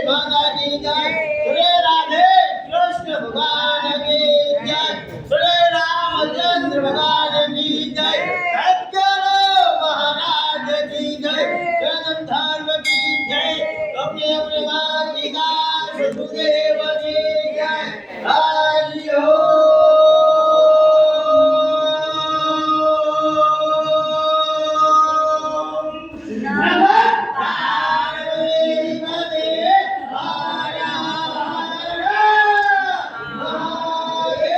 माता की जय। श्री राधे कृष्ण भगवान की जय। श्री रामचंद्र भगवान की जय। सत्यदेव महाराज की जय। जगत धर्म की जय। अपने अपने माँ की जय। सतगुरुदेव की जय। हरि ओम। नमः पार्वती हर हर महादेव।